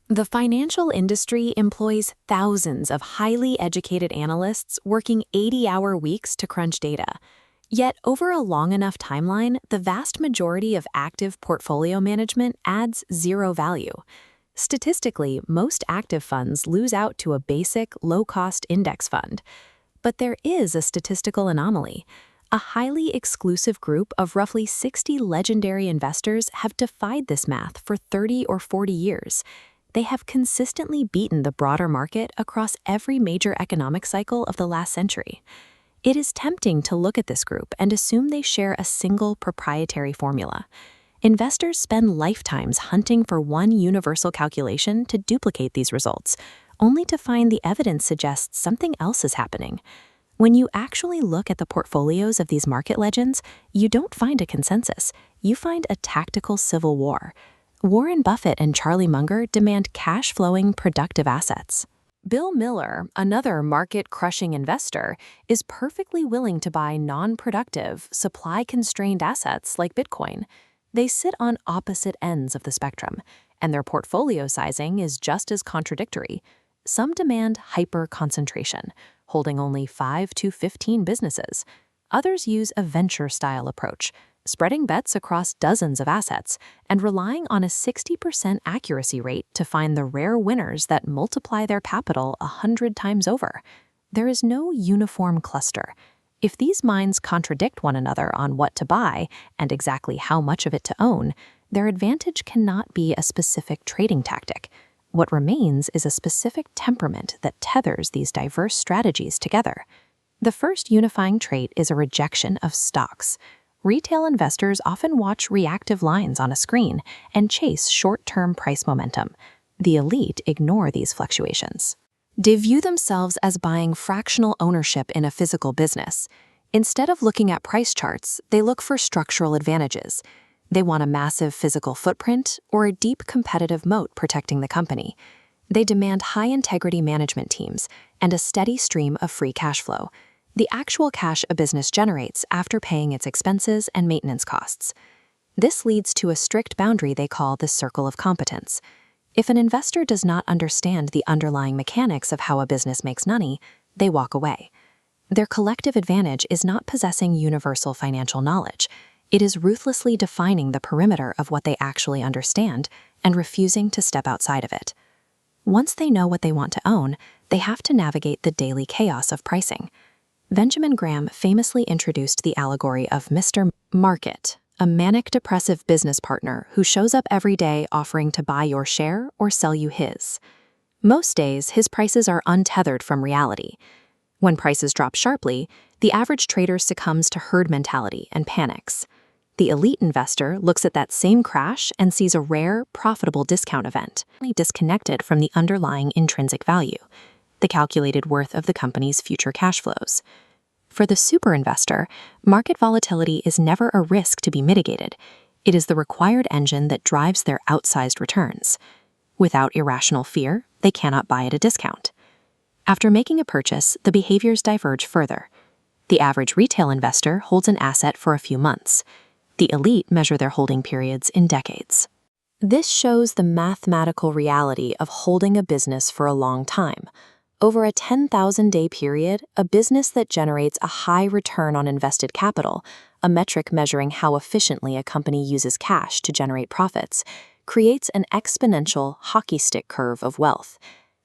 The financial industry employs thousands of highly educated analysts working 80-hour weeks to crunch data. Yet, over a long enough timeline, the vast majority of active portfolio management adds zero value. Statistically, most active funds lose out to a basic, low-cost index fund. But there is a statistical anomaly. A highly exclusive group of roughly 60 legendary investors have defied this math for 30 or 40 years. They have consistently beaten the broader market across every major economic cycle of the last century. It is tempting to look at this group and assume they share a single proprietary formula. Investors spend lifetimes hunting for one universal calculation to duplicate these results, only to find the evidence suggests something else is happening. When you actually look at the portfolios of these market legends, you don't find a consensus. You find a tactical civil war. Warren Buffett and Charlie Munger demand cash-flowing, productive assets. Bill Miller, another market-crushing investor, is perfectly willing to buy non-productive, supply-constrained assets like Bitcoin. They sit on opposite ends of the spectrum, and their portfolio sizing is just as contradictory. Some demand hyper-concentration, holding only 5 to 15 businesses. Others use a venture-style approach, spreading bets across dozens of assets and relying on a 60% accuracy rate to find the rare winners that multiply their capital 100 times over. There is no uniform cluster. If these minds contradict one another on what to buy and exactly how much of it to own, their advantage cannot be a specific trading tactic. What remains is a specific temperament that tethers these diverse strategies together. The first unifying trait is a rejection of stocks. Retail investors often watch reactive lines on a screen and chase short-term price momentum. The elite ignore these fluctuations. They view themselves as buying fractional ownership in a physical business. Instead of looking at price charts, they look for structural advantages. They want a massive physical footprint or a deep competitive moat protecting the company. They demand high-integrity management teams and a steady stream of free cash flow, the actual cash a business generates after paying its expenses and maintenance costs. This leads to a strict boundary they call the circle of competence. If an investor does not understand the underlying mechanics of how a business makes money, they walk away. Their collective advantage is not possessing universal financial knowledge. It is ruthlessly defining the perimeter of what they actually understand and refusing to step outside of it. Once they know what they want to own, they have to navigate the daily chaos of pricing. Benjamin Graham famously introduced the allegory of Mr. Market, a manic-depressive business partner who shows up every day offering to buy your share or sell you his. Most days, his prices are untethered from reality. When prices drop sharply, the average trader succumbs to herd mentality and panics. The elite investor looks at that same crash and sees a rare, profitable discount event, disconnected from the underlying intrinsic value, the calculated worth of the company's future cash flows. For the super investor, market volatility is never a risk to be mitigated. It is the required engine that drives their outsized returns. Without irrational fear, they cannot buy at a discount. After making a purchase, the behaviors diverge further. The average retail investor holds an asset for a few months. The elite measure their holding periods in decades. This shows the mathematical reality of holding a business for a long time. Over a 10,000-day period, a business that generates a high return on invested capital, a metric measuring how efficiently a company uses cash to generate profits, creates an exponential hockey stick curve of wealth.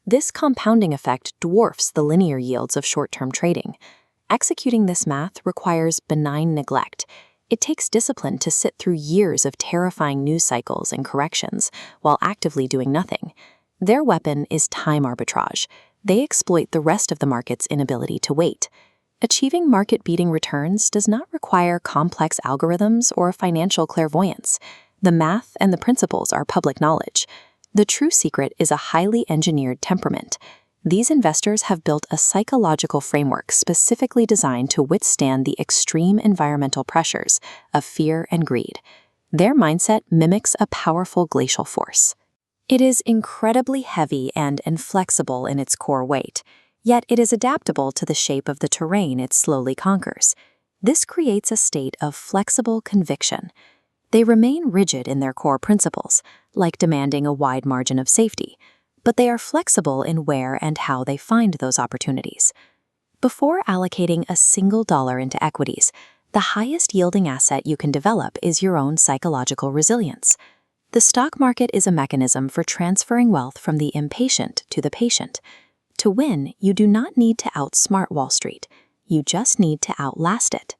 This compounding effect dwarfs the linear yields of short-term trading. Executing this math requires benign neglect. It takes discipline to sit through years of terrifying news cycles and corrections while actively doing nothing. Their weapon is time arbitrage. They exploit the rest of the market's inability to wait. Achieving market-beating returns does not require complex algorithms or financial clairvoyance. The math and the principles are public knowledge. The true secret is a highly engineered temperament. These investors have built a psychological framework specifically designed to withstand the extreme environmental pressures of fear and greed. Their mindset mimics a powerful glacial force. It is incredibly heavy and inflexible in its core weight, yet it is adaptable to the shape of the terrain it slowly conquers. This creates a state of flexible conviction. They remain rigid in their core principles, like demanding a wide margin of safety, but they are flexible in where and how they find those opportunities. Before allocating a single dollar into equities, the highest yielding asset you can develop is your own psychological resilience. The stock market is a mechanism for transferring wealth from the impatient to the patient. To win, you do not need to outsmart Wall Street. You just need to outlast it.